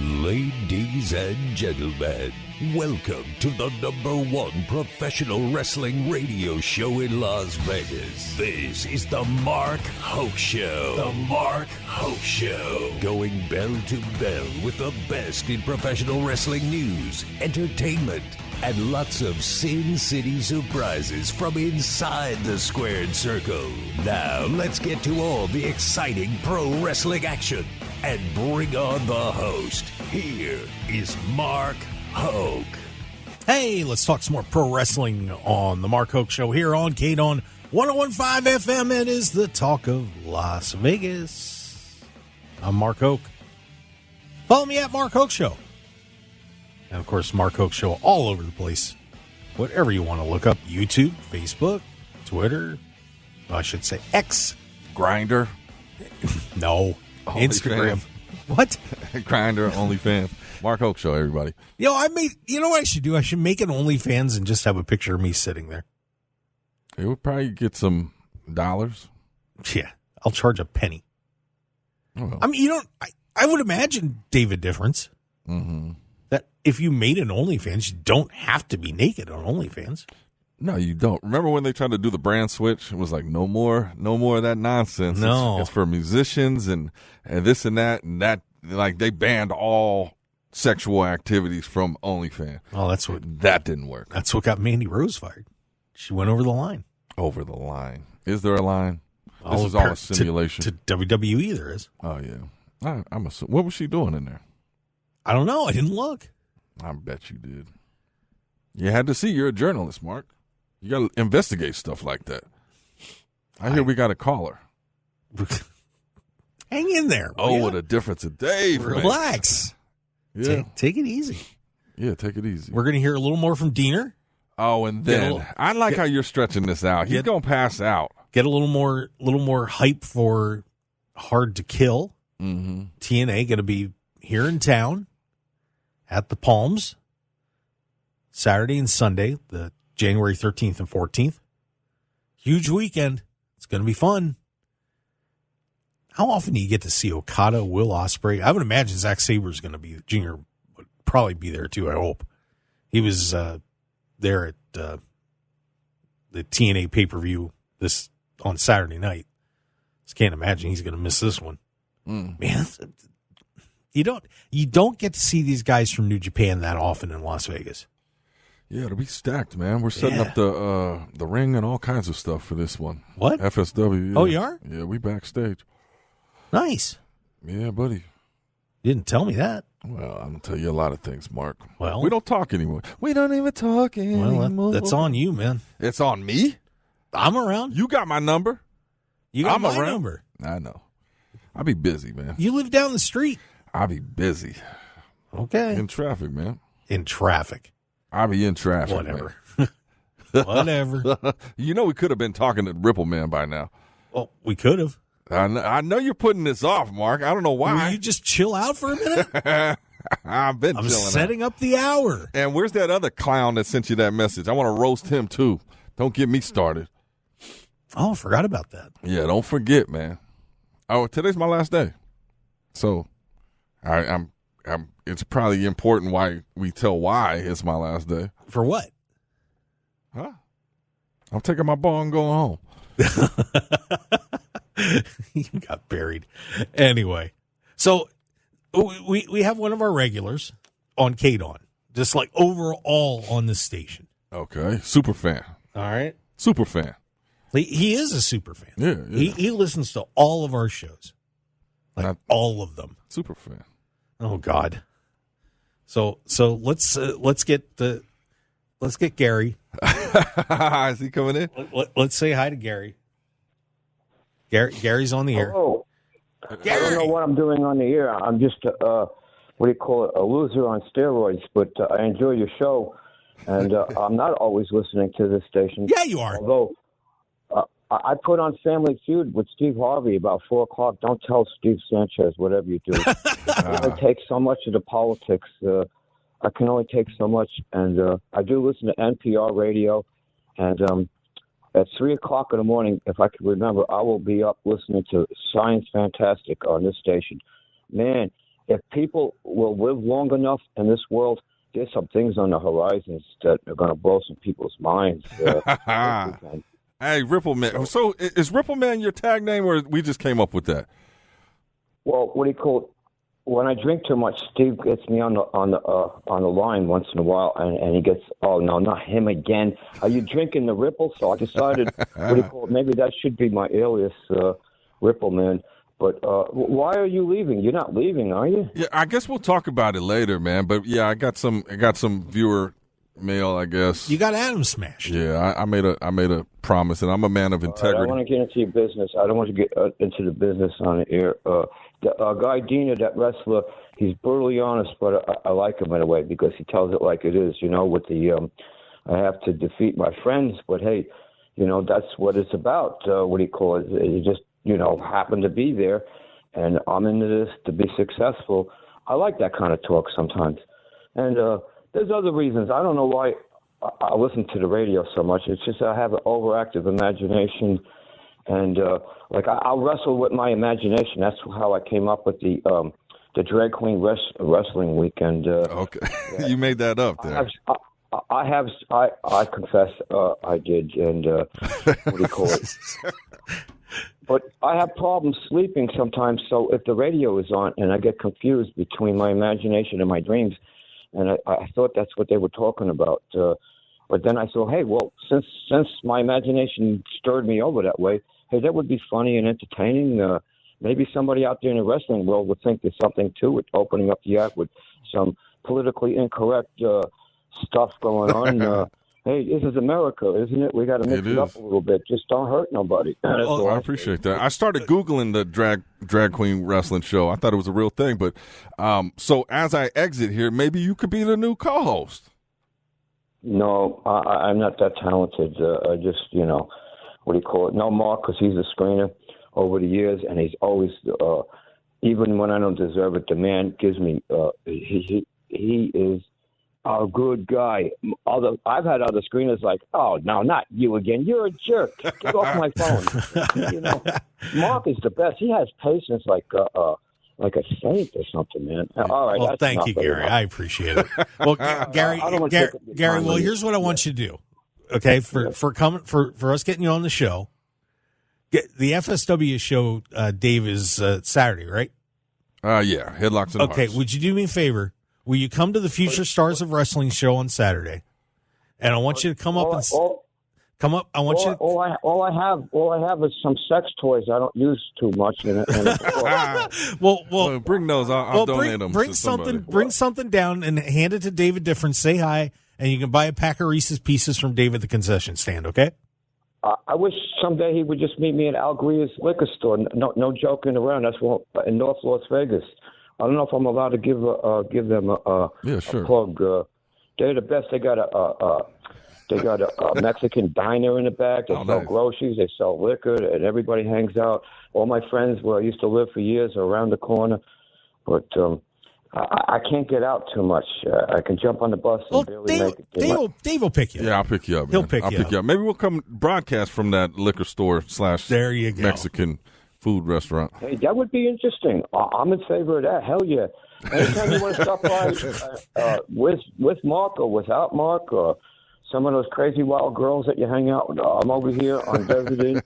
Ladies and gentlemen, welcome to the #1 professional wrestling radio show in Las Vegas. This is the Mark Hoke Show. The Mark Hoke Show. Going bell to bell with the best in professional wrestling news, entertainment, and lots of Sin City surprises from inside the squared circle. Now, let's get to all the exciting pro wrestling action and bring on the host. Here is Mark Hoke. Hey, let's talk some more pro wrestling on the Mark Hoke Show here on KDAWN 101.5 FM. It is the talk of Las Vegas. I'm Mark Hoke. Follow me at Mark Hoke Show. And, of course, Mark Hoke Show all over the place. Whatever you want to look up. YouTube, Facebook, Twitter. I should say X. Grindr. No. Instagram. What? Grindr, OnlyFans. Mark Hoke Show, everybody. You know what I should do? I should make an OnlyFans and just have a picture of me sitting there. It would probably get some dollars. Yeah. I'll charge a penny. Well. I mean, I would imagine, David Difference, that if you made an OnlyFans, you don't have to be naked on OnlyFans. No, you don't. Remember when they tried to do the brand switch? It was like, no more of that nonsense. No. It's for musicians and this and that, like they banned all sexual activities from OnlyFans. Oh, that didn't work. That's what got Mandy Rose fired. She went over the line. Over the line. Is there a line? This is all a simulation. To WWE there is. Oh, yeah. I'm assuming. What was she doing in there? I don't know. I didn't look. I bet you did. You had to see. You're a journalist, Mark. You got to investigate stuff like that. I hear we got a caller. Hang in there. Oh, what a difference a day. Relax. Yeah. Take it easy. Yeah, take it easy. We're going to hear a little more from Deaner. Oh, and then I like how you're stretching this out. He's going to pass out. Get a little more hype for Hard to Kill. Mm-hmm. TNA going to be here in town at the Palms Saturday and Sunday, the January 13th and 14th. Huge weekend. It's going to be fun. How often do you get to see Okada, Will Ospreay? I would imagine Zack Saber's going to be, Junior would probably be there too, I hope. He was there at the TNA pay-per-view on Saturday night. Just can't imagine he's going to miss this one. Man, you don't get to see these guys from New Japan that often in Las Vegas. Yeah, it'll be stacked, man. We're setting up the ring and all kinds of stuff for this one. What? FSW. Yeah. Oh, you are? Yeah, we backstage. Nice. Yeah, buddy. You didn't tell me that. Well, I'm going to tell you a lot of things, Mark. Well, we don't talk anymore. We don't even talk anymore. Well, that's on you, man. It's on me? I'm around. You got my number. You got my around. number. I know. I'll be busy, man. You live down the street. I'll be busy. Okay. In traffic, man. In traffic. I'll be in traffic. Whatever. Whatever. You know we could have been talking to Rippleman by now. Well, we could have. I know you're putting this off, Mark. I don't know why. Will you just chill out for a minute? I'm setting up the hour. And where's that other clown that sent you that message? I want to roast him, too. Don't get me started. Oh, I forgot about that. Yeah, don't forget, man. Oh, today's my last day. So I'm it's probably important why we tell why it's my last day. For what? Huh? I'm taking my ball and going home. You got buried. Anyway, so we have one of our regulars on KDAWN, just like overall on this station. Okay. Super fan. All right. Super fan. He is a super fan. Yeah. He listens to all of our shows. Like all of them. Super fan. Oh God. So let's get Gary. Is he coming in? Let's say hi to Gary. Gary's on the air. Oh, Gary. I don't know what I'm doing on the air. I'm just what do you call it? A loser on steroids. But I enjoy your show, and I'm not always listening to this station. Yeah, you are. Although I put on Family Feud with Steve Harvey about 4:00. Don't tell Steve Sanchez whatever you do. I only take so much of the politics. I can only take so much, and I do listen to NPR radio, and at 3:00 in the morning, if I can remember, I will be up listening to Science Fantastic on this station. Man, if people will live long enough in this world, there's some things on the horizons that are going to blow some people's minds. Hey, Rippleman. So is Rippleman your tag name, or we just came up with that? Well, what do you call it? When I drink too much, Steve gets me on the line once in a while, and he gets, oh no, not him again. Are you drinking the Ripple? So I decided, what do you call it? Maybe that should be my alias, Rippleman. But why are you leaving? You're not leaving, are you? Yeah, I guess we'll talk about it later, man. But yeah, I got some viewer mail, I guess. You got Adam smashed. Yeah, I made a promise, and I'm a man of integrity. I don't want to get into your business. I don't want to get into the business on the air. The guy Deaner, that wrestler, he's brutally honest, but I like him in a way because he tells it like it is. With the I have to defeat my friends, but hey, that's what it's about. What do you call it? You just happen to be there, and I'm into this to be successful. I like that kind of talk sometimes, and there's other reasons. I don't know why I listen to the radio so much. It's just I have an overactive imagination, and I'll wrestle with my imagination. That's how I came up with the drag queen wrestling weekend. Okay, you made that up there. I confess I did, and what do you call it? But I have problems sleeping sometimes. So if the radio is on, and I get confused between my imagination and my dreams. And I thought that's what they were talking about. But then I thought, hey, well, since my imagination stirred me over that way, hey, that would be funny and entertaining. Maybe somebody out there in the wrestling world would think there's something to it, opening up the act with some politically incorrect stuff going on. Hey, this is America, isn't it? We got to mix it up a little bit. Just don't hurt nobody. Oh, I appreciate that. I started Googling the drag queen wrestling show. I thought it was a real thing. But so as I exit here, maybe you could be the new co-host. No, I'm not that talented. I just, what do you call it? No, Mark, because he's a screener over the years, and he's always, even when I don't deserve it, the man gives me, he is a good guy. Although I've had other screeners like, oh, no, not you again. You're a jerk. Get off my phone. Mark is the best. He has patience like a saint or something, man. All right. Well, thank you, Gary. I appreciate it. Well, Gary. Well, here's what I want you to do. Okay, for us getting you on the show. The FSW show, Dave, is Saturday, right? Yeah, Headlocks and Okay, Hearts. would you do me a favor? Will you come to the Future Stars of Wrestling show on Saturday? And I want you to come up and come up. I want you. All I have is some sex toys. I don't use too much. Well, bring those. I'll donate them. Bring something. Bring something down and hand it to David Different. Say hi, and you can buy a pack of Reese's Pieces from Dave at the concession stand. Okay. I wish someday he would just meet me at Al Greer's liquor store. No joking around. That's in North Las Vegas. I don't know if I'm allowed to give them a plug. They're the best. They got a Mexican diner in the back. They sell groceries. They sell liquor, and everybody hangs out. All my friends where I used to live for years are around the corner, but I can't get out too much. I can jump on the bus and barely make it. Dave will pick you up. Yeah, I'll pick you up. He'll pick you up. Maybe we'll come broadcast from that liquor store / there you go. Mexican food restaurant. Hey, that would be interesting. I'm in favor of that. Hell yeah. Anytime you want to stop by with Mark or without Mark or some of those crazy wild girls that you hang out with, I'm over here on Desert.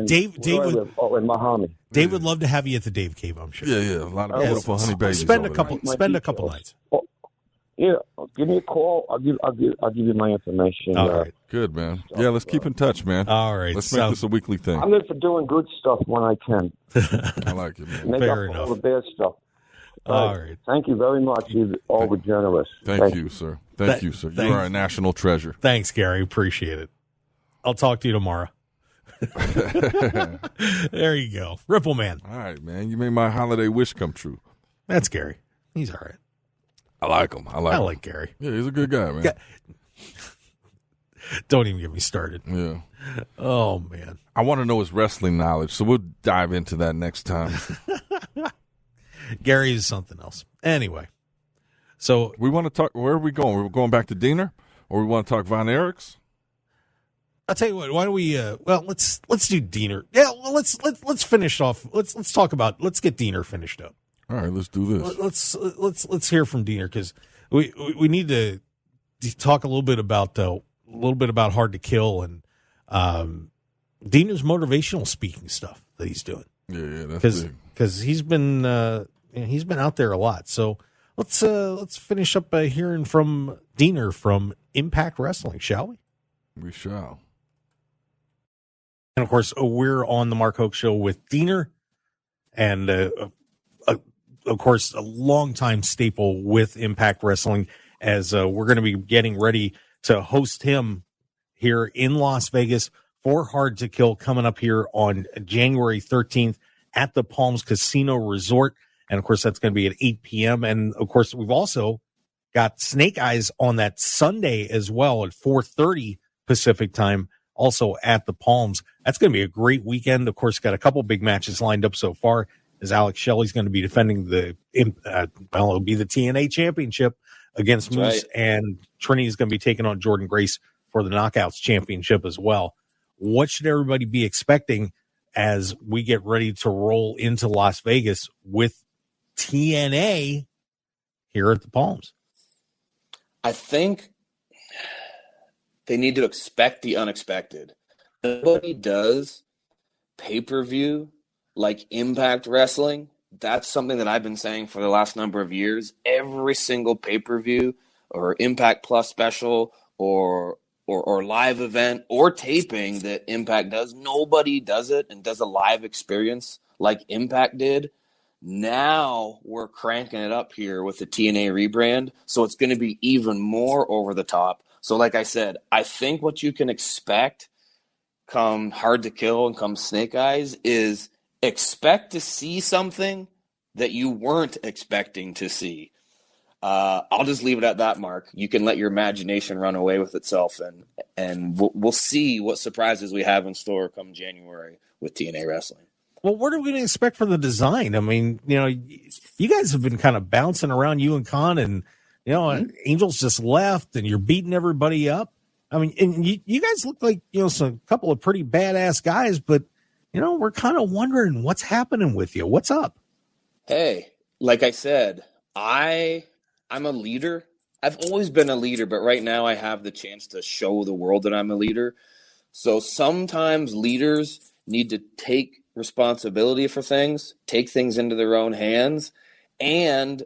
Dave would, in Miami. Dave would love to have you at the Dave Cave, I'm sure. Yeah. A lot of beautiful honey babies. Spend a couple nights. Yeah, give me a call. I'll give you my information. All right. Good, man. Yeah, let's keep in touch, man. All right. Let's make this a weekly thing. I'm in for doing good stuff when I can. I like it, man. Make Fair up enough. all the bad stuff. All right. Thank you very much. You all were generous. Thank you, sir. Thank you, sir. You are a national treasure. Thanks, Gary. Appreciate it. I'll talk to you tomorrow. There you go. Rippleman. All right, man. You made my holiday wish come true. That's Gary. He's all right. I like him. I like Gary. Yeah, he's a good guy, man. Don't even get me started. Yeah. Oh, man. I want to know his wrestling knowledge, so we'll dive into that next time. Gary is something else. Anyway, so we want to talk. Where are we going? We're going back to Deaner, or we want to talk Von Erichs? I'll tell you what. Why don't we? Let's do Deaner. Yeah, well, let's finish off. Let's get Deaner finished up. All right, let's do this. Let's hear from Deaner, because we need to talk a little bit about Hard to Kill and Deaner's motivational speaking stuff that he's doing. Yeah, that's big. Because he's been out there a lot. So let's finish up by hearing from Deaner from Impact Wrestling, shall we? We shall. And of course, we're on the Mark Hoke Show with Deaner, and of course, a longtime staple with Impact Wrestling, as we're going to be getting ready to host him here in Las Vegas for Hard to Kill, coming up here on January 13th at the Palms Casino Resort. And of course, that's going to be at 8 p.m. And of course, we've also got Snake Eyes on that Sunday as well at 4:30 Pacific time, also at the Palms. That's going to be a great weekend. Of course, got a couple big matches lined up so far, as Alex Shelley's going to be defending it'll be the TNA Championship against Moose, right. And Trinity's going to be taking on Jordan Grace for the Knockouts Championship as well. What should everybody be expecting as we get ready to roll into Las Vegas with TNA here at the Palms? I think they need to expect the unexpected. Nobody does pay-per-view like Impact Wrestling. That's something that I've been saying for the last number of years. Every single pay-per-view or Impact Plus special or live event or taping that Impact does, nobody does it and does a live experience like Impact did. Now we're cranking it up here with the TNA rebrand, so it's going to be even more over the top. So like I said, I think what you can expect come Hard to Kill and come Snake Eyes is expect to see something that you weren't expecting to see. I'll just leave it at that, Mark. You can let your imagination run away with itself, and we'll see what surprises we have in store come January with TNA Wrestling. Well, what are we going to expect from the design? I mean, you guys have been kind of bouncing around, you and Khan, and, Angel's just left, and you're beating everybody up. I mean, and you guys look like, some couple of pretty badass guys, but, we're kind of wondering what's happening with you. What's up? Hey, like I said, I'm a leader. I've always been a leader, but right now I have the chance to show the world that I'm a leader. So sometimes leaders need to take responsibility for things, take things into their own hands, and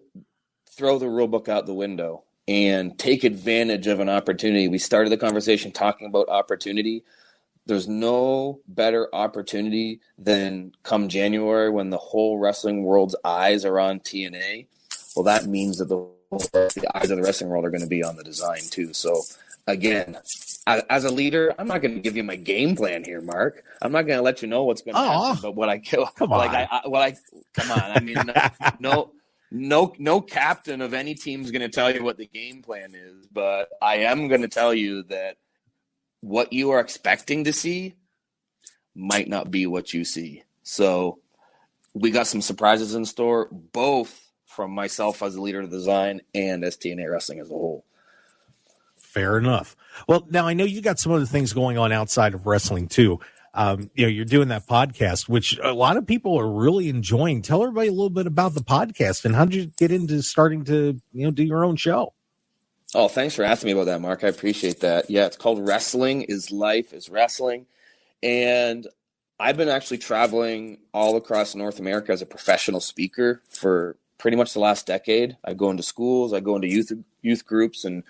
throw the rule book out the window and take advantage of an opportunity. We started the conversation talking about opportunity. There's no better opportunity than come January when the whole wrestling world's eyes are on TNA. Well, that means that the eyes of the wrestling world are going to be on the design too. So again, as a leader, I'm not going to give you my game plan here, Mark. I'm not going to let you know what's going to happen. But what I kill, come on, come on. I mean, no captain of any team is going to tell you what the game plan is. But I am going to tell you that what you are expecting to see might not be what you see. So we got some surprises in store, both from myself as a leader of the design and as TNA Wrestling as a whole. Fair enough. Well, now I know you got some other things going on outside of wrestling too. You're doing that podcast, which a lot of people are really enjoying. Tell everybody a little bit about the podcast and how did you get into starting to, do your own show? Oh, thanks for asking me about that, Mark. I appreciate that. Yeah, it's called Wrestling is Life is Wrestling. And I've been actually traveling all across North America as a professional speaker for pretty much the last decade. I go into schools, I go into youth groups, and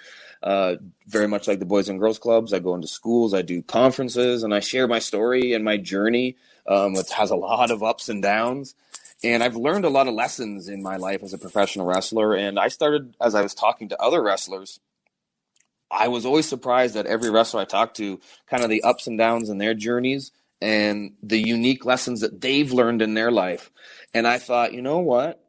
very much like the Boys and Girls Clubs, I go into schools, I do conferences, and I share my story and my journey. It has a lot of ups and downs. And I've learned a lot of lessons in my life as a professional wrestler. And I started, as I was talking to other wrestlers, I was always surprised at every wrestler I talked to, kind of the ups and downs in their journeys and the unique lessons that they've learned in their life. And I thought, you know what?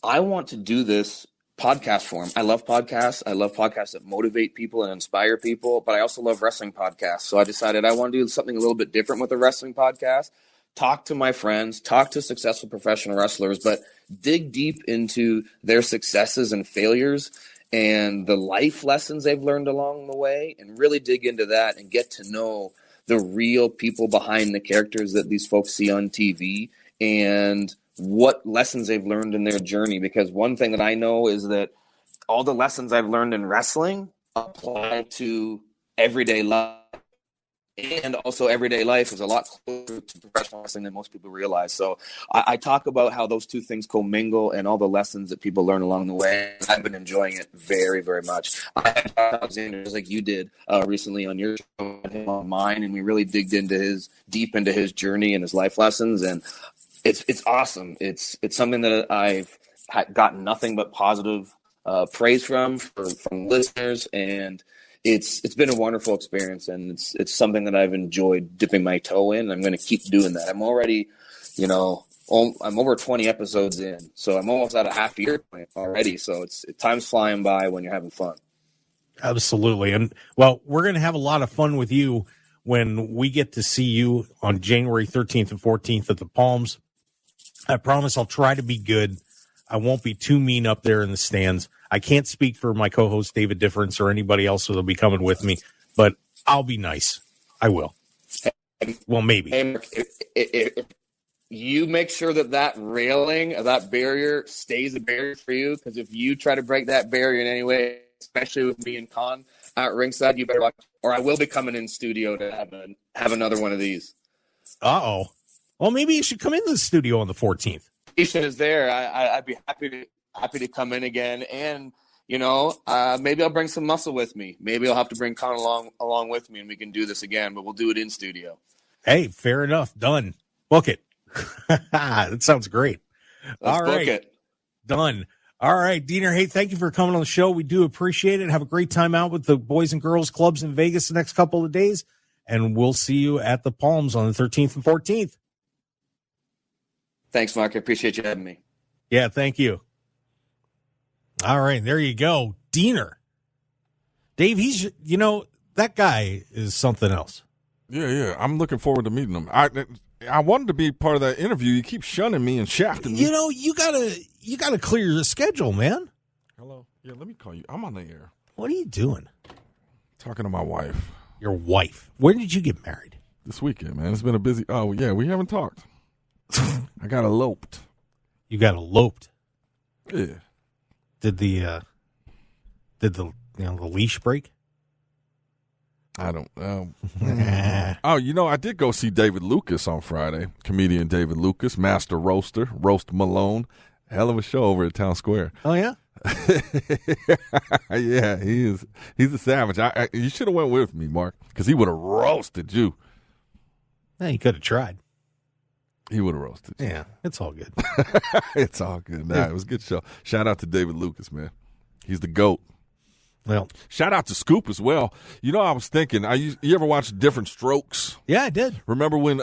I want to do this podcast form. I love podcasts. I love podcasts that motivate people and inspire people, but I also love wrestling podcasts. So I decided I want to do something a little bit different with a wrestling podcast. Talk to my friends, talk to successful professional wrestlers, but dig deep into their successes and failures and the life lessons they've learned along the way, and really dig into that and get to know the real people behind the characters that these folks see on TV and what lessons they've learned in their journey. Because one thing that I know is that all the lessons I've learned in wrestling apply to everyday life. And also everyday life is a lot closer to professional wrestling than most people realize. So I talk about how those two things commingle and all the lessons that people learn along the way. I've been enjoying it very, very much. I had Alexander, just like you did recently on your show, and him on mine, and we really digged deep into his journey and his life lessons. And it's awesome. It's something that I've gotten nothing but positive praise from listeners, and it's been a wonderful experience, and it's something that I've enjoyed dipping my toe in. I'm going to keep doing that. I'm already, I'm over 20 episodes in, so I'm almost at a half year point already. So time's flying by when you're having fun. Absolutely. And well, we're going to have a lot of fun with you when we get to see you on January 13th and 14th at the Palms. I promise I'll try to be good. I won't be too mean up there in the stands. I can't speak for my co-host David Difference or anybody else who will be coming with me, but I'll be nice. I will. Well, maybe. Hey, Mark, if you make sure that railing, that barrier stays a barrier for you, because if you try to break that barrier in any way, especially with me and Con at ringside, you better watch, or I will be coming in studio to have another one of these. Uh-oh. Well, maybe you should come into the studio on the 14th. Is there. I'd be happy to come in again, and maybe I'll bring some muscle with me. Maybe I'll have to bring Con along with me, and we can do this again. But we'll do it in studio. Hey, fair enough. Done. Book it. That sounds great. Let's book it. Done. All right, Deaner. Hey, thank you for coming on the show. We do appreciate it. Have a great time out with the Boys and Girls Clubs in Vegas the next couple of days, and we'll see you at the Palms on the 13th and 14th. Thanks, Mark. I appreciate you having me. Yeah, thank you. All right, there you go. Deaner. Dave, he's, that guy is something else. Yeah. I'm looking forward to meeting him. I wanted to be part of that interview. You keep shunning me and shafting me. You gotta clear your schedule, man. Hello. Yeah, let me call you. I'm on the air. What are you doing? Talking to my wife. Your wife. When did you get married? This weekend, man. It's been a busy. Oh yeah, we haven't talked. I got eloped. You got eloped. Yeah. Did the leash break? I don't know. I did go see David Lucas on Friday. Comedian David Lucas, master roaster, Roast Malone. Hell of a show over at Town Square. Oh yeah. Yeah, he's a savage. You should have went with me, Mark, because he would have roasted you. Yeah, he could have tried. He would have roasted you. Yeah, it's all good. It's all good. Nah, it was a good show. Shout out to David Lucas, man. He's the GOAT. Well, shout out to Scoop as well. I was thinking, you ever watch Different Strokes? Yeah, I did. Remember when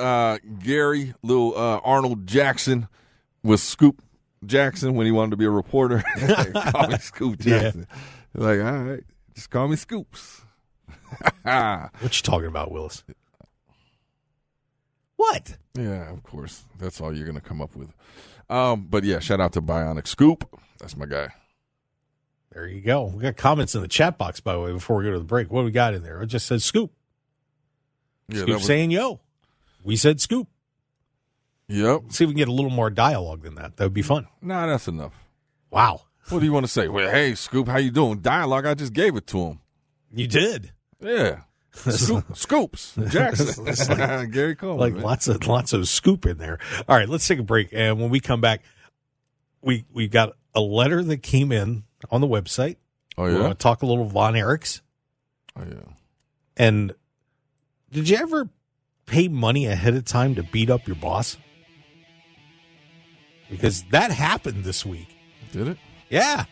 Gary, little Arnold Jackson, was Scoop Jackson when he wanted to be a reporter? Call me Scoop Jackson. Yeah. Like, all right, just call me Scoops. What you talking about, Willis? What? Yeah, of course. That's all you're going to come up with. But yeah, shout out to Bionic Scoop. That's my guy. There you go. We got comments in the chat box, by the way, before we go to the break. What do we got in there? It just says Scoop. Yeah, Scoop saying yo. We said Scoop. Yep. See if we can get a little more dialogue than that. That would be fun. Nah, that's enough. Wow. What do you want to say? Well, hey, Scoop, how you doing? Dialogue, I just gave it to him. You did? Yeah. Scoops. Jackson. Like, Gary Coleman. Like man. lots of scoop in there. All right, let's take a break. And when we come back, we got a letter that came in on the website. Oh, yeah? We're going to talk a little Von Erichs. Oh, yeah. And did you ever pay money ahead of time to beat up your boss? Because that happened this week. Did it? Yeah.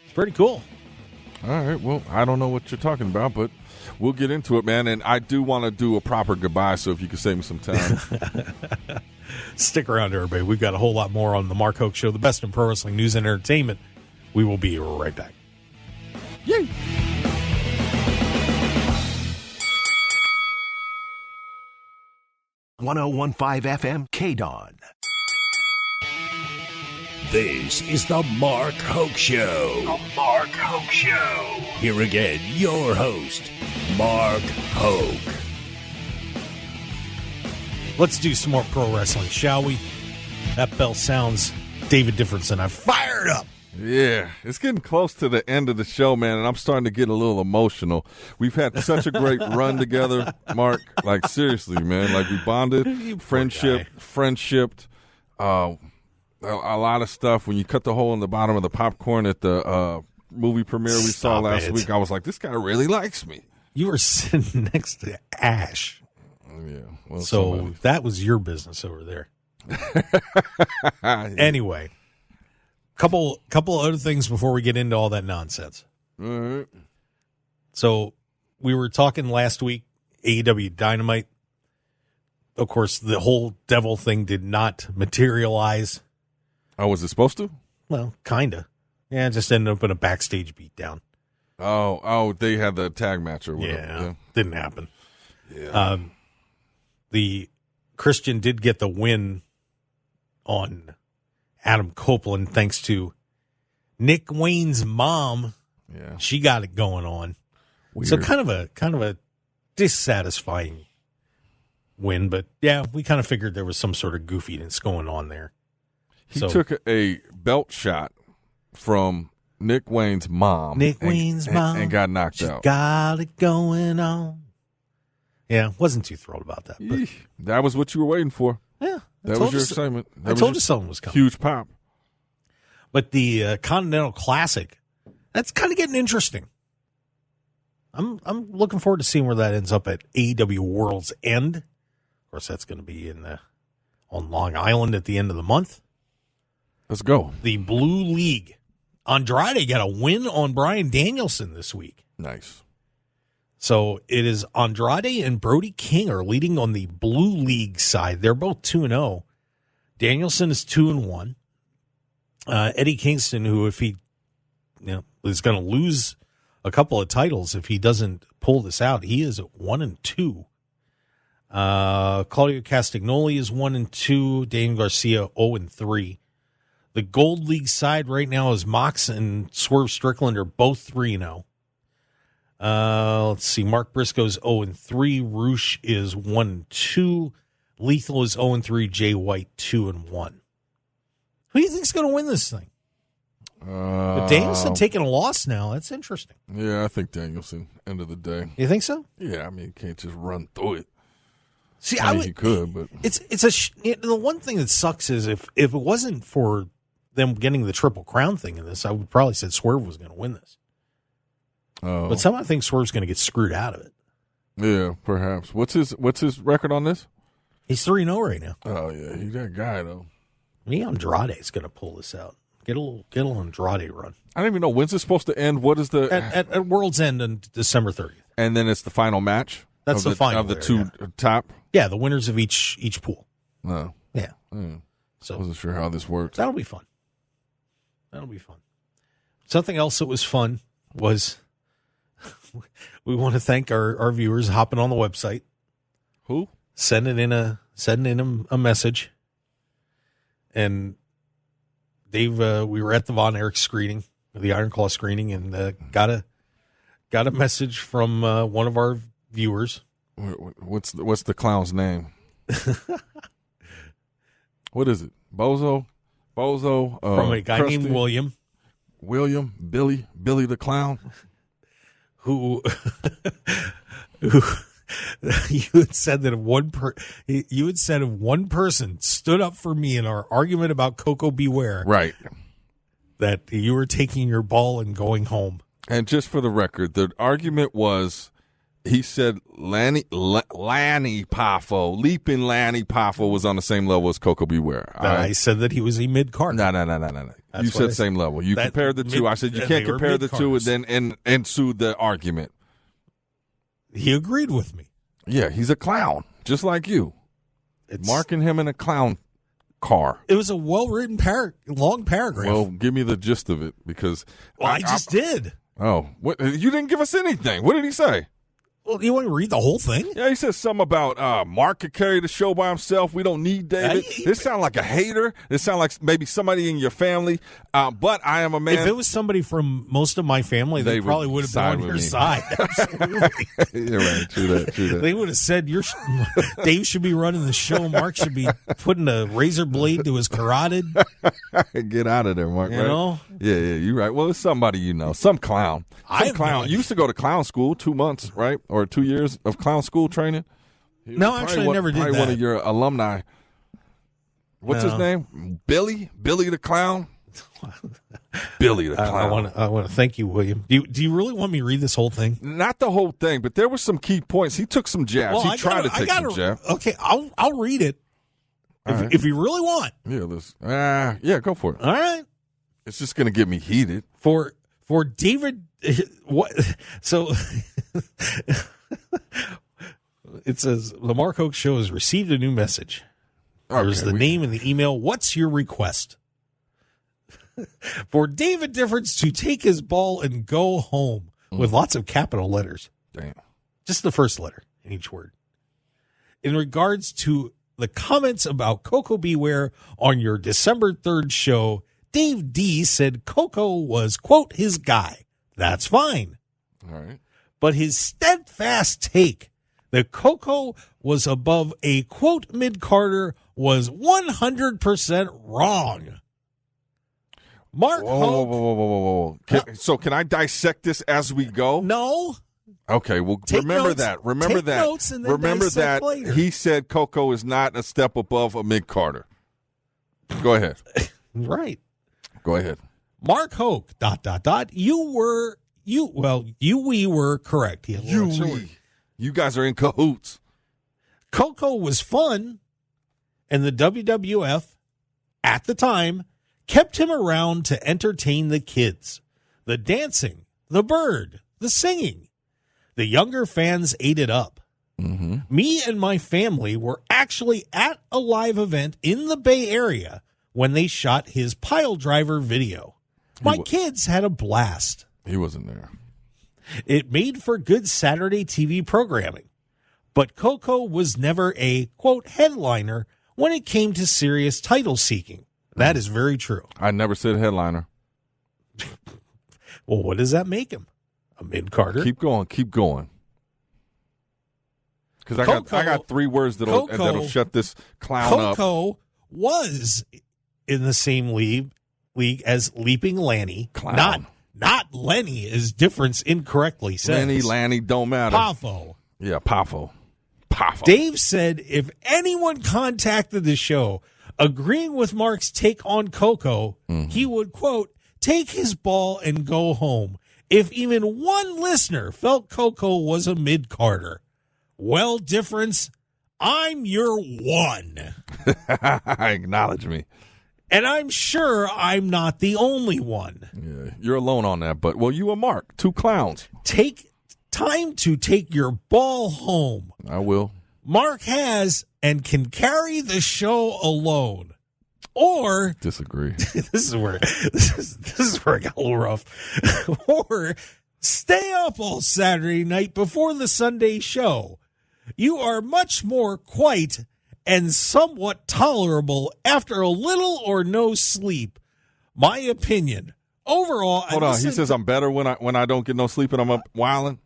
It's pretty cool. All right. Well, I don't know what you're talking about, but we'll get into it, man. And I do want to do a proper goodbye, so if you could save me some time. Stick around, everybody. We've got a whole lot more on the Mark Hoke Show, the best in pro wrestling news and entertainment. We will be right back. Yay! .1015 FM KDAWN. This is the Mark Hoke Show. The Mark Hoke Show. Here again, your host, Mark Hoke. Let's do some more pro wrestling, shall we? That bell sounds David Difference, and I'm fired up. Yeah, it's getting close to the end of the show, man, and I'm starting to get a little emotional. We've had such a great run together, Mark. Like, seriously, man. Like, we bonded, friendshiped, a lot of stuff. When you cut the hole in the bottom of the popcorn at the movie premiere we saw last week, I was like, this guy really likes me. You were sitting next to Ash. Yeah. Well, so that was your business over there. Anyway. Couple other things before we get into all that nonsense. All right. So we were talking last week, AEW Dynamite. Of course, the whole devil thing did not materialize. Oh, was it supposed to? Well, kind of. Yeah, it just ended up in a backstage beatdown. Oh, they had the tag match or whatever. Yeah. Didn't happen. Yeah. The Christian did get the win on Adam Copeland, thanks to Nick Wayne's mom. Yeah, she got it going on. Weird. So kind of a dissatisfying win, but yeah, we kind of figured there was some sort of goofiness going on there. He took a belt shot from Nick Wayne's mom. And got knocked out. Got it going on. Yeah, wasn't too thrilled about that. But that was what you were waiting for. Yeah. That was your excitement. I told you something was coming. Huge pop. But the Continental Classic, that's kind of getting interesting. I'm looking forward to seeing where that ends up at AEW World's End. Of course, that's going to be on Long Island at the end of the month. Let's go. The Blue League. Andrade got a win on Bryan Danielson this week. Nice. So it is Andrade and Brody King are leading on the Blue League side. They're both 2-0. Danielson is 2-1. Eddie Kingston, who if he is going to lose a couple of titles if he doesn't pull this out, he is at 1-2. Claudio Castagnoli is 1-2. Daniel Garcia 0-3. The Gold League side right now is Mox and Swerve Strickland are both 3-0. Let's see. Mark Briscoe's 0-3. Roosh is 1-2. Lethal is 0-3. Jay White 2-1. Who do you think's going to win this thing? But Danielson taking a loss now. That's interesting. Yeah, I think Danielson. End of the day. You think so? Yeah, I mean, you can't just run through it. See, I mean, you could, but the one thing that sucks is if it wasn't for them getting the Triple Crown thing in this, I would probably said Swerve was going to win this. Oh. But somehow I think Swerve's going to get screwed out of it. Yeah, perhaps. What's his record on this? He's 3-0 right now. Oh yeah, he's that guy though. Me Andrade's going to pull this out. Get a little Andrade run. I don't even know when's it supposed to end. What is the at World's End on December 30th? And then it's the final match. That's the final of the two top. Yeah, the winners of each pool. No. Yeah. So I wasn't sure how this works. That'll be fun. Something else that was fun was we want to thank our viewers hopping on the website. Who? Sending in a message. And Dave, we were at the Von Erich screening, the Iron Claw screening, and got a message from one of our viewers. What's the clown's name? What is it? Bozo? From a guy Krusty? named William. Billy the clown. Who you had said that if one person stood up for me in our argument about Coco Beware, right, that you were taking your ball and going home. And just for the record, the argument was, he said Lanny Poffo, Leaping Lanny Poffo was on the same level as Coco Beware. I said that he was a mid-card. No. You said same level. You compared the two. I said you can't compare the two and then ensue the argument. He agreed with me. Yeah, he's a clown, just like you. Marking him in a clown car. It was a well-written long paragraph. Well, give me the gist of it, because I just did. Oh, what? You didn't give us anything. What did he say? Well, you want to read the whole thing? Yeah, he says something about Mark could carry the show by himself. We don't need David. This sounds like a hater. This sounds like maybe somebody in your family. But I am a man. If it was somebody from most of my family, they probably would have been on your side. Absolutely. You're right. True that. They would have said, Dave should be running the show. Mark should be putting a razor blade to his carotid. Get out of there, Mark. You know? Yeah, you're right. Well, it's somebody you know. Some clown. You used to go to clown school 2 months, right? Or 2 years of clown school training? No, actually, I never did that. Probably one of your alumni. What's his name? Billy the Clown? Billy the Clown. I want to thank you, William. Do you really want me to read this whole thing? Not the whole thing, but there were some key points. He took some jabs. He tried to take some jabs. Okay, I'll read it if you really want. Yeah, go for it. All right. It's just going to get me heated. For David, what? So it says the Mark Hoke Show has received a new message. There's the name and the email. What's your request? For David Difference to take his ball and go home with lots of capital letters. Damn. Just the first letter in each word. In regards to the comments about Coco Beware on your December 3rd show, Dave D said Coco was, quote, his guy. That's fine. All right. But his steadfast take that Coco was above a, quote, mid-Carter was 100% wrong. Mark Hoke. Whoa. So can I dissect this as we go? No. Okay, well, remember that. Remember that later. He said Coco is not a step above a mid-Carter. Go ahead. Right. Go ahead. Mark Hoke, ... we were correct. You guys are in cahoots. Coco was fun, and the WWF, at the time, kept him around to entertain the kids. The dancing, the bird, the singing. The younger fans ate it up. Mm-hmm. Me and my family were actually at a live event in the Bay Area when they shot his pile driver video. My kids had a blast. He wasn't there. It made for good Saturday TV programming. But Coco was never a, quote, headliner when it came to serious title seeking. That is very true. I never said headliner. Well, what does that make him? A mid-Carter? Keep going. Because I got 3 words that'll shut this clown up. Coco was in the same league as Leaping Lanny. Clown. Not Lenny, as Difference incorrectly says. Lanny, don't matter. Poffo. Yeah, Poffo. Dave said if anyone contacted the show agreeing with Mark's take on Coco, he would, quote, take his ball and go home. If even one listener felt Coco was a mid-Carter. Well, Difference, I'm your one. Acknowledge me. And I'm sure I'm not the only one. Yeah, you're alone on that, but, well, you and Mark, 2 clowns. Take time to take your ball home. I will. Mark has and can carry the show alone. Or disagree. This is where it got a little rough. Or stay up all Saturday night before the Sunday show. You are much more quite and somewhat tolerable after a little or no sleep. My opinion. Overall, hold on. He says I'm better when I don't get no sleep and I'm up wilding.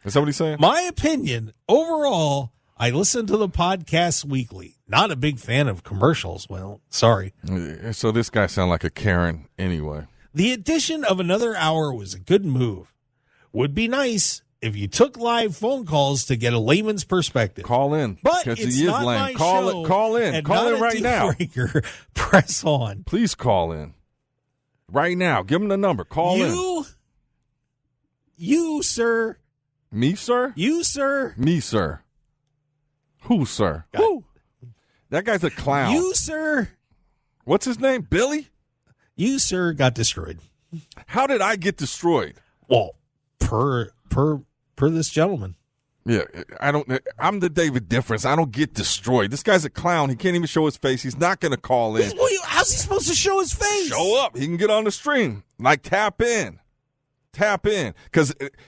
Is that what he's saying? My opinion. Overall, I listen to the podcast weekly. Not a big fan of commercials. Well, sorry. So this guy sounds like a Karen anyway. The addition of another hour was a good move. Would be nice if you took live phone calls to get a layman's perspective. Call in. But it's not my show. Call in. Call in right now. Press on. Please call in. Right now. Give him the number. Call in. You, sir. Me, sir? You, sir. Me, sir. Who, sir? Who? That guy's a clown. You, sir. What's his name? Billy? You, sir, got destroyed. How did I get destroyed? Well, per this gentleman. Yeah, I'm the David Difference. I don't get destroyed. This guy's a clown. He can't even show his face. He's not going to call in. How's he supposed to show his face? Show up. He can get on the stream. Like, tap in. Tap in.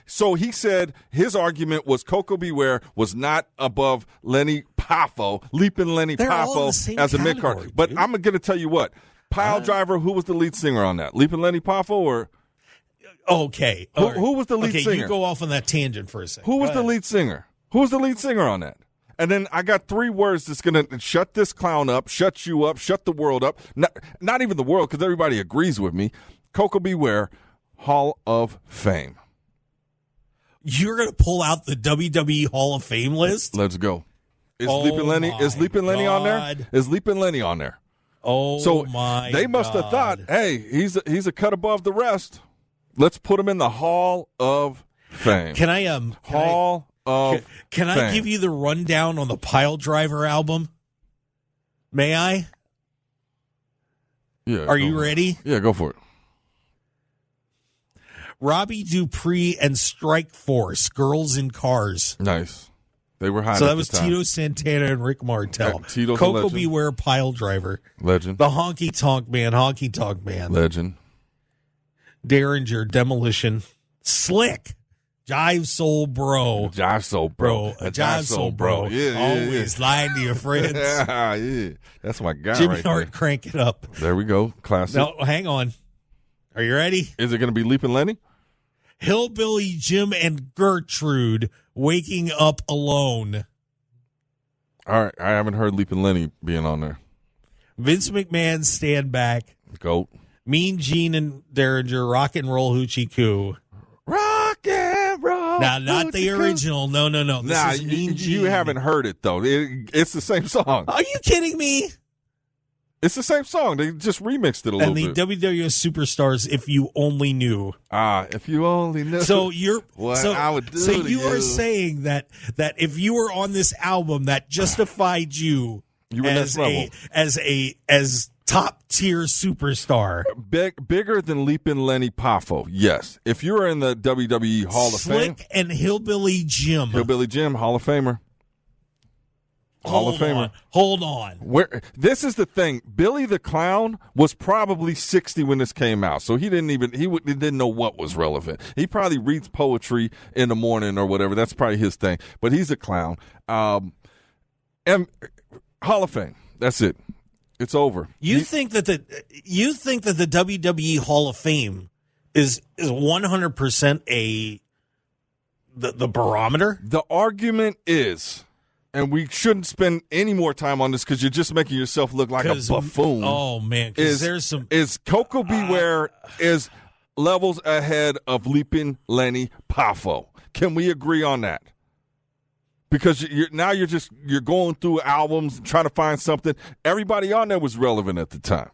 So he said his argument was Coco Beware was not above Lenny Poffo, Leaping Lenny Poffo as a mid-card. But I'm going to tell you what. Pile Driver, who was the lead singer on that? Leaping Lenny Poffo or? Okay. Who was the lead singer? Okay, you go off on that tangent for a second. Who was the lead singer? Who was the lead singer on that? And then I got 3 words that's going to shut this clown up, shut you up, shut the world up. Not even the world, because everybody agrees with me. Coco Beware, Hall of Fame. You're going to pull out the WWE Hall of Fame list? Let's go. Is Leaping Lenny on there? Is Leaping Lenny on there? Oh, so my they must have thought, hey, he's a cut above the rest. Let's put him in the Hall of Fame. Can I give you the rundown on the Pile Driver album? May I? Yeah. Are you ready? Yeah, go for it. Robbie Dupree and Strike Force, Girls in Cars. Nice. They were hot. So that was Tito Santana and Rick Martel. Coco Beware, Pile Driver. Legend. The Honky Tonk Man. Legend. Derringer, Demolition. Slick. Jive Soul Bro. Jive Soul Bro. Jive Soul Bro. Yeah, always lying to your friends. Yeah. That's my guy Jimmy right Hart, there. Crank It Up. There we go. Classic. No, hang on. Are you ready? Is it going to be Leaping Lenny? Hillbilly Jim and Gertrude, Waking Up Alone. All right. I haven't heard Leaping Lenny being on there. Vince McMahon, Stand Back. Goat. Mean Gene and Derringer, Rock and Roll Hoochie Coo. Rock and roll. Now, not the original. No. This is Mean Gene. You haven't heard it, though. It's the same song. Are you kidding me? It's the same song. They just remixed it a little bit. And the WWF Superstars, If You Only Knew. If you only knew. So I would do so to you are saying that if you were on this album, that justified you were as top tier superstar. Bigger than Leaping Lenny Poffo, yes. If you were in the WWE Hall of Fame. Slick and Hillbilly Jim. Hillbilly Jim, Hall of Famer. Hall of Famer. Hold on. This is the thing. Billy the Clown was probably 60 when this came out, so he didn't know what was relevant. He probably reads poetry in the morning or whatever. That's probably his thing. But he's a clown. And Hall of Fame. That's it. It's over. You think that the WWE Hall of Fame is 100% the barometer? The argument is. And we shouldn't spend any more time on this because you're just making yourself look like a buffoon. Oh man, is Coco Beware is levels ahead of Leaping Lenny Poffo. Can we agree on that? Because you're going through albums and trying to find something. Everybody on there was relevant at the time,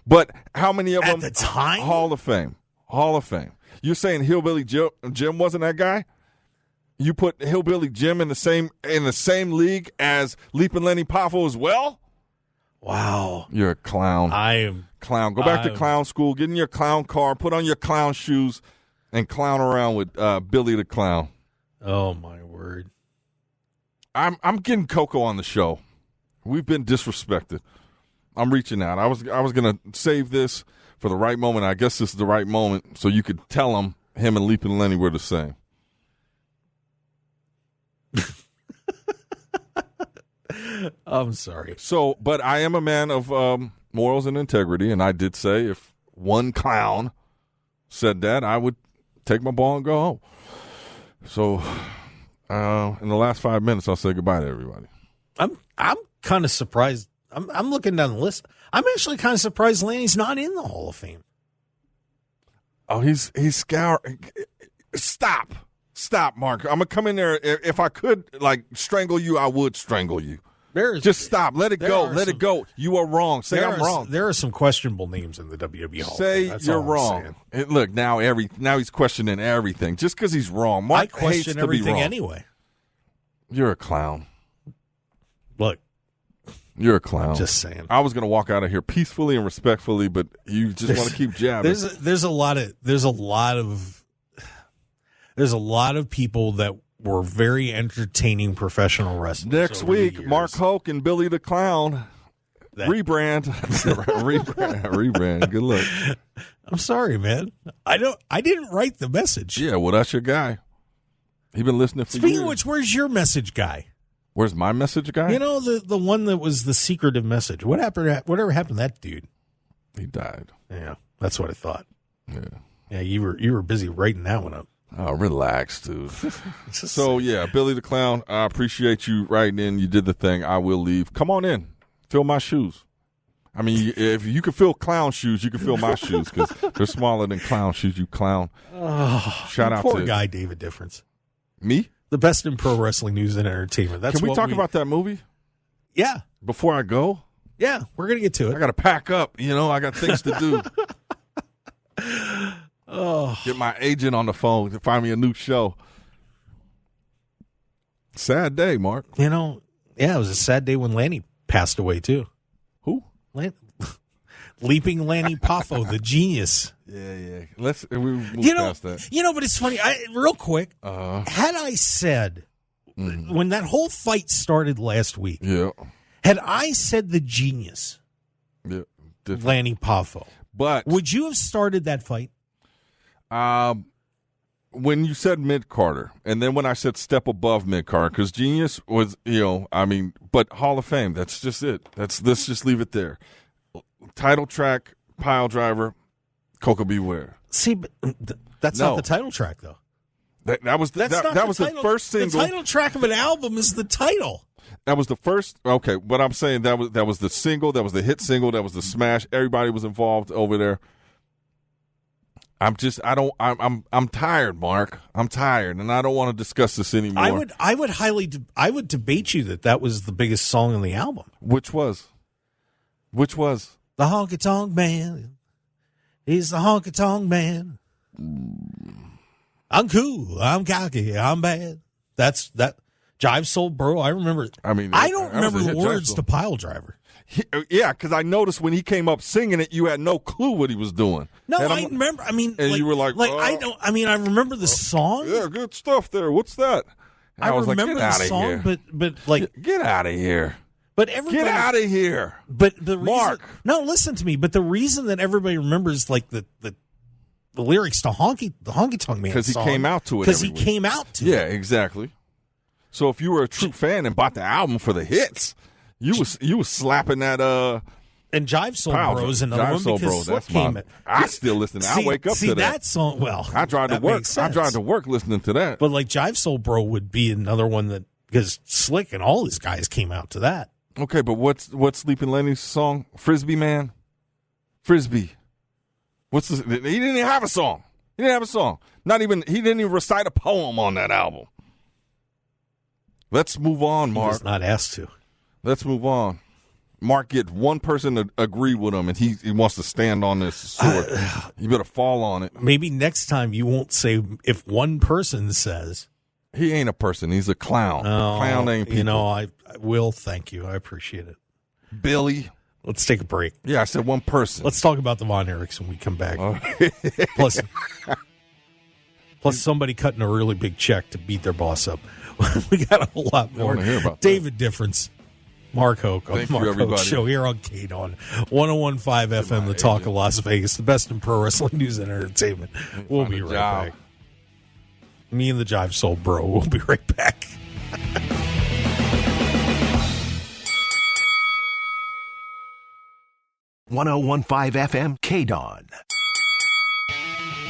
but how many of them at the time? Hall of Fame. You're saying Hillbilly Jim wasn't that guy? You put Hillbilly Jim in the same league as Leaping Lenny Poffo as well? Wow. You're a clown. I am. Clown. Go back to clown school, get in your clown car, put on your clown shoes, and clown around with Billy the Clown. Oh, my word. I'm getting Coco on the show. We've been disrespected. I'm reaching out. I was going to save this for the right moment. I guess this is the right moment so you could tell him and Leaping Lenny were the same. I'm sorry. So, but I am a man of morals and integrity, and I did say if one clown said that, I would take my ball and go home. So, in the last 5 minutes, I'll say goodbye to everybody. I'm kind of surprised. I'm looking down the list. I'm actually kind of surprised Lanny's not in the Hall of Fame. Oh, he's scouring. Stop, Mark. I'm gonna come in there. If I could, strangle you, I would strangle you. Just stop. Let it go. Let it go. You are wrong. Say I'm wrong. There are some questionable names in the WWE Hall of Say Fame. That's you're all I'm wrong. Look, now he's questioning everything just because he's wrong. Mark I question hates everything to be wrong. anyway. You're a clown. Look, you're a clown. I'm just saying. I was going to walk out of here peacefully and respectfully, but you just want to keep jabbing. There's a lot of people that were very entertaining professional wrestlers. Next week, Mark Hoke and Billy the Clown Rebrand. Rebrand. Good luck. I'm sorry, man. I didn't write the message. Yeah, well, that's your guy. He been listening for Speaking years. of which, where's your message guy? Where's my message guy? You know, the one that was the secretive message. Whatever happened to that dude? He died. Yeah, that's what I thought. Yeah. Yeah, you were busy writing that one up. Oh, relax, dude. So, yeah, Billy the Clown, I appreciate you writing in. You did the thing. I will leave. Come on in. Fill my shoes. I mean, if you can fill clown shoes, you can fill my shoes because they're smaller than clown shoes, you clown. Oh, Shout out poor to guy, David Difference. Me? The best in pro wrestling news and entertainment. That's Can we talk about that movie? Yeah. Before I go? Yeah, we're going to get to it. I got to pack up. I got things to do. Get my agent on the phone to find me a new show. Sad day, Mark. Yeah, it was a sad day when Lanny passed away, too. Who? Leaping Lanny Poffo, the genius. Yeah. We move past that. But it's funny. Real quick, had I said when that whole fight started last week, had I said the genius, Lanny Poffo, but would you have started that fight? When you said mid-Carter, and then when I said step above mid-Carter, because genius was, but Hall of Fame, that's just it. Let's just leave it there. Title track, pile driver, Coca Beware. See, but that's not the title track, though. That was the first single. The title track of an album is the title. That was the first. Okay, but I'm saying that was the single. That was the hit single. That was the smash. Everybody was involved over there. I'm tired, Mark. I'm tired, and I don't want to discuss this anymore. I would debate you that was the biggest song on the album. Which was? The Honky Tonk Man. He's the Honky Tonk Man. I'm cool. I'm cocky. I'm bad. That's that. Jive Soul Bro. I remember. I don't remember the words to Pile Driver. Yeah, because I noticed when he came up singing it, you had no clue what he was doing. No, I remember. You were like, I don't. I remember the song. Yeah, good stuff there. What's that? And I was remember like, get the song, here. but get out of here. But everybody, get out of here. But the reason, Mark. No, listen to me. But the reason that everybody remembers the lyrics to the Honky Tonk Man because he came out to it. Because he came out to it. Yeah, exactly. So if you were a true fan and bought the album for the hits, you was slapping that and Jive Soul Bro is another one because Slick came in. I still listen. I wake up to that song. Well, I drive to work. I drive to work listening to that. But like Jive Soul Bro would be another one that because Slick and all these guys came out to that. Okay, but what's Sleeping Lenny's song? Frisbee Man? Frisbee. What's this? He didn't even have a song. He didn't have a song. He didn't even recite a poem on that album. Let's move on, Mark. He was not asked to. Let's move on. Mark get one person to agree with him, and he wants to stand on this sword. You better fall on it. Maybe next time you won't say if one person says. He ain't a person. He's a clown. Oh, Clown ain't people. I will. Thank you. I appreciate it. Billy. Let's take a break. Yeah, I said one person. Let's talk about the Von Erichs when we come back. Plus somebody cutting a really big check to beat their boss up. We got a whole lot more. I want to hear about David Difference, Mark Hoke on the Mark Hoke Show here on KDAWN 101.5 FM, the talk of Las Vegas, the best in pro wrestling news and entertainment. We'll be right back. Me and the Jive Soul Bro. We'll be right back. .101.5 FM KDAWN.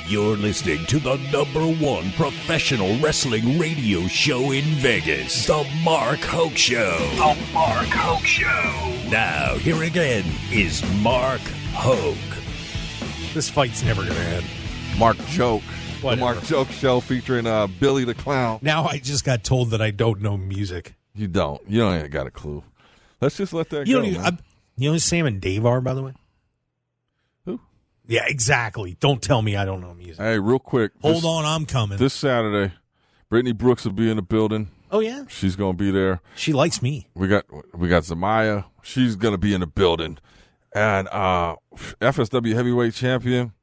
You're listening to the #1 professional wrestling radio show in Vegas, The Mark Hoke Show. The Mark Hoke Show. Now, here again is Mark Hoke. This fight's never going to end. Mark Joke. Whatever. The Mark Joke Show featuring Billy the Clown. Now I just got told that I don't know music. You don't. You don't even got a clue. Let's just let that go. You know who Sam and Dave are, by the way? Who? Yeah, exactly. Don't tell me I don't know music. Hey, real quick. Hold on, I'm coming. This Saturday, Brittany Brooks will be in the building. Oh, yeah? She's going to be there. She likes me. We got Zamaya. She's going to be in the building. And FSW heavyweight champion,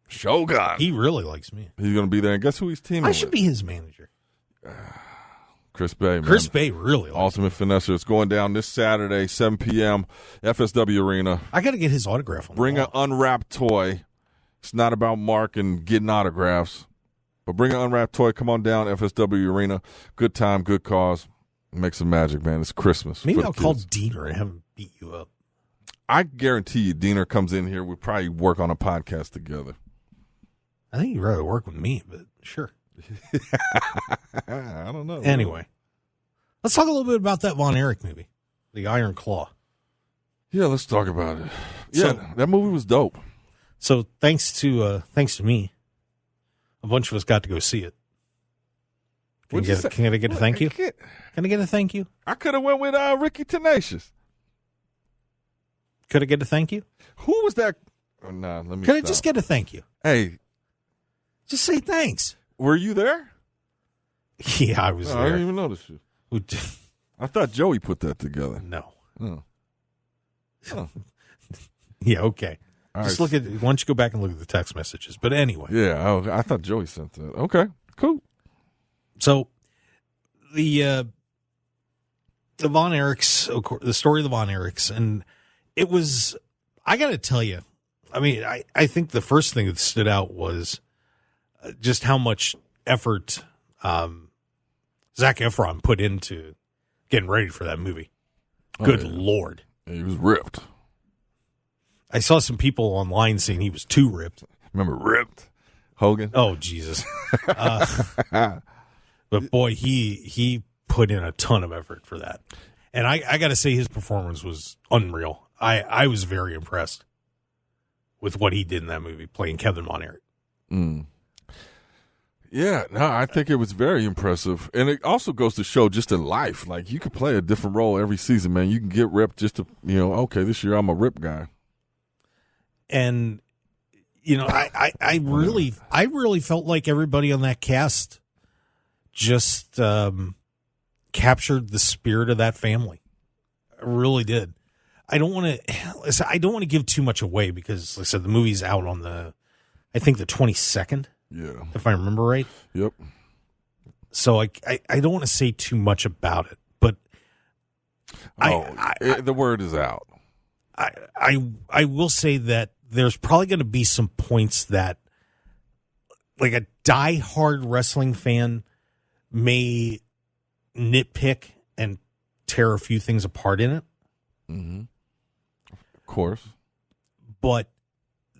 Shogun. He really likes me. He's going to be there. And guess who he's teaming with? I should be his manager. Chris Bay, man. Chris Bay really likes Ultimate Finesser. It's going down this Saturday, 7 p.m., FSW Arena. I got to get his autograph on Bring the an wall. unwrapped toy. It's not about Mark and getting autographs, but bring an unwrapped toy. Come on down, FSW Arena. Good time, good cause. Make some magic, man. It's Christmas. Maybe for the I'll call kids. Deaner and have him beat you up. I guarantee you, Deaner comes in here. We'll probably work on a podcast together. I think you'd rather work with me, but sure. I don't know. Anyway, let's talk a little bit about that Von Erich movie, The Iron Claw. Yeah, let's talk about it. So- Yeah, that movie was dope. So thanks to me, a bunch of us got to go see it. Can I get a thank you? Can I get a thank you? I could have went with Ricky Tenacious. Could I get a thank you? Who was that? Oh, nah, let me Could I stop. just get a thank you? Hey, Just say thanks. were you there? Yeah, I was I there. didn't even notice you. I thought Joey put that together. No. Oh. Oh. Yeah, okay. All Just right. look at. Why don't you go back and look at the text messages? But anyway, Yeah, I thought Joey sent that. Okay, cool. so the Von Erichs, of course, the story of the Von Erichs, and it was. I got to tell you, I mean, I think the first thing that stood out was just how much effort Zac Efron put into getting ready for that movie. Good yeah. Lord. He was ripped. I saw some people online saying he was too ripped. Remember ripped? Hogan? Oh, Jesus. But boy, he put in a ton of effort for that. And I got to say his performance was unreal. I was very impressed with what he did in that movie, playing Kevin Von Erich. Mm. Yeah, no, I think it was very impressive. And it also goes to show just in life, like you could play a different role every season, man. You can get ripped just to, okay, this year I'm a rip guy. And, I really felt like everybody on that cast just captured the spirit of that family. I really did. I don't want to give too much away because, like I said, the movie's out on the 22nd. Yeah. If I remember right. Yep. So I don't want to say too much about it, but the word is out. I will say that there's probably going to be some points that, like, a die-hard wrestling fan may nitpick and tear a few things apart in it. Mm-hmm. Of course. But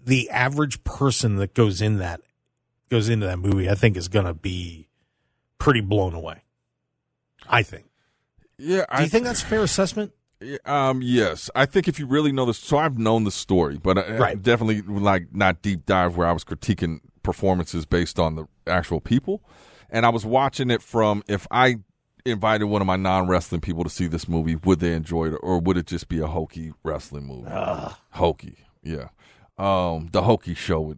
the average person that goes into that movie, I think, is going to be pretty blown away. I think. Yeah. Do you think that's a fair assessment? Yes. I think if you really know this, so I've known the story, but I definitely not deep dive where I was critiquing performances based on the actual people. And I was watching it from, if I invited one of my non-wrestling people to see this movie, would they enjoy it, or would it just be a hokey wrestling movie? Hokey. Yeah. The Hokey show.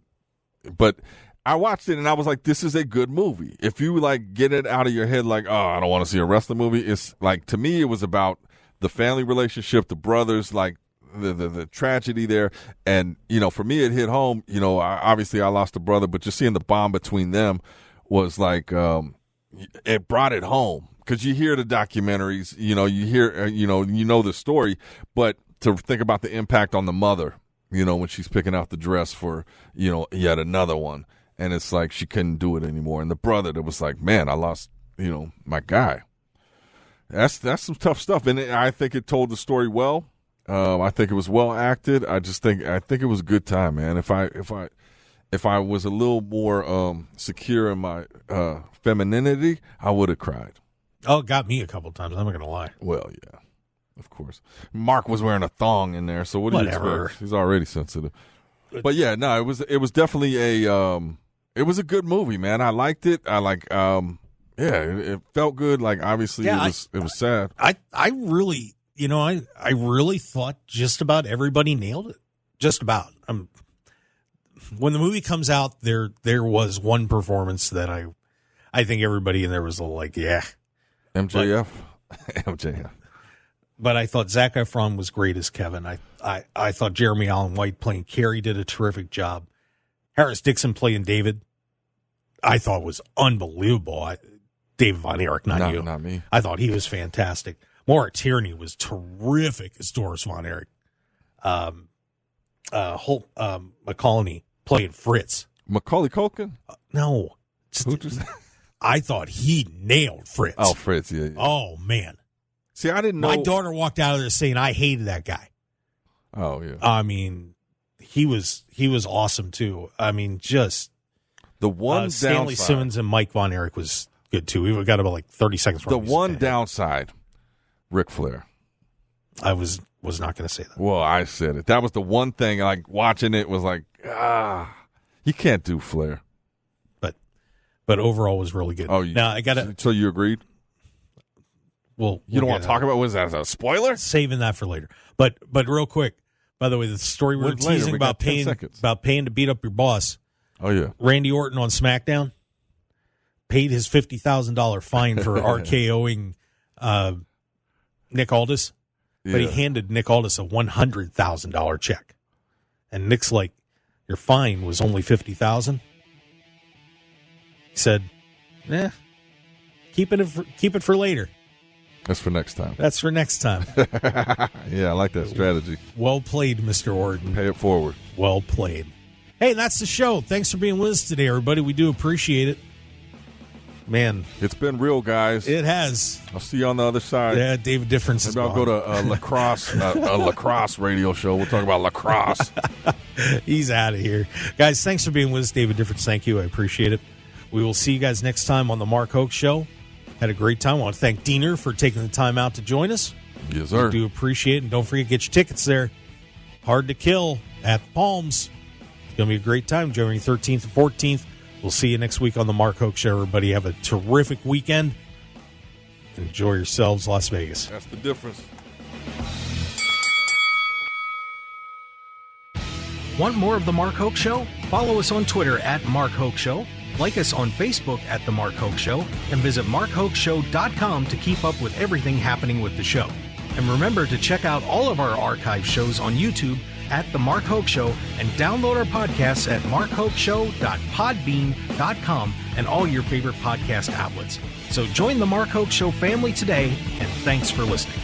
But I watched it and I was like, this is a good movie. If you get it out of your head, I don't want to see a wrestling movie. It's to me, it was about the family relationship, the brothers, the tragedy there. And, for me, it hit home. Obviously I lost a brother, but just seeing the bond between them was it brought it home. Because you hear the documentaries, you hear, the story, but to think about the impact on the mother, when she's picking out the dress for, yet another one. And it's like she couldn't do it anymore. And the brother that was like, man, I lost, my guy. That's some tough stuff. And I think it told the story well. I think it was well acted. I think it was a good time, man. If I was a little more secure in my femininity, I would have cried. Oh, it got me a couple times. I'm not going to lie. Well, yeah, of course. Mark was wearing a thong in there, so what do you expect? He's already sensitive. But yeah, no, it was definitely it was a good movie, man. I liked it. It felt good. Obviously, it was sad. I really, I really thought just about everybody nailed it. Just about. When the movie comes out, there was one performance that I think everybody in there was yeah. MJF. MJF. But I thought Zac Efron was great as Kevin. I thought Jeremy Allen White playing Carrie did a terrific job. Harris Dixon playing David, I thought was unbelievable. David Von Erich, not you. Not me. I thought he was fantastic. Maura Tierney was terrific as Doris Von Erich. Holt McCollany playing Fritz. Macaulay Culkin? No. I thought he nailed Fritz. Oh, Fritz, yeah. Oh, man. See, I didn't know. My daughter walked out of there saying I hated that guy. Oh, yeah. I mean, he was awesome, too. I mean, just the one Stanley downside, Simmons and Mike Von Erich was good, too. We got about like 30 seconds. The one downside, Ric Flair. I was not going to say that. Well, I said it. That was the one thing, like, watching it was like, you can't do Flair. But overall was really good. Oh, now I got to. So you agreed? Well, you don't want to talk about, what is that, a spoiler? Saving that for later. But real quick, by the way, the story we're teasing about paying to beat up your boss. Oh, yeah. Randy Orton on SmackDown paid his $50,000 fine for RKOing Nick Aldis, but he handed Nick Aldis a $100,000 check. And Nick's like, your fine was only $50,000. He said, keep it for later. That's for next time. That's for next time. Yeah, I like that strategy. Well played, Mr. Orton. Pay it forward. Well played. Hey, that's the show. Thanks for being with us today, everybody. We do appreciate it. Man. It's been real, guys. It has. I'll see you on the other side. Yeah, David Difference is Maybe I'll go to a lacrosse radio show. We'll talk about lacrosse. He's out of here. Guys, thanks for being with us. David Difference, thank you. I appreciate it. We will see you guys next time on the Mark Hoke Show. Had a great time. I want to thank Deaner for taking the time out to join us. Yes, sir. We do appreciate it. And don't forget to get your tickets there. Hard to Kill at the Palms. It's going to be a great time, January 13th and 14th. We'll see you next week on the Mark Hoke Show. Everybody have a terrific weekend. Enjoy yourselves, Las Vegas. That's the difference. Want more of The Mark Hoke Show? Follow us on Twitter at Mark Hoke Show. Like us on Facebook at The Mark Hoke Show, and visit markhokeshow.com to keep up with everything happening with the show. And remember to check out all of our archive shows on YouTube at The Mark Hoke Show, and download our podcasts at markhokeshow.podbean.com and all your favorite podcast outlets. So join The Mark Hoke Show family today, and thanks for listening.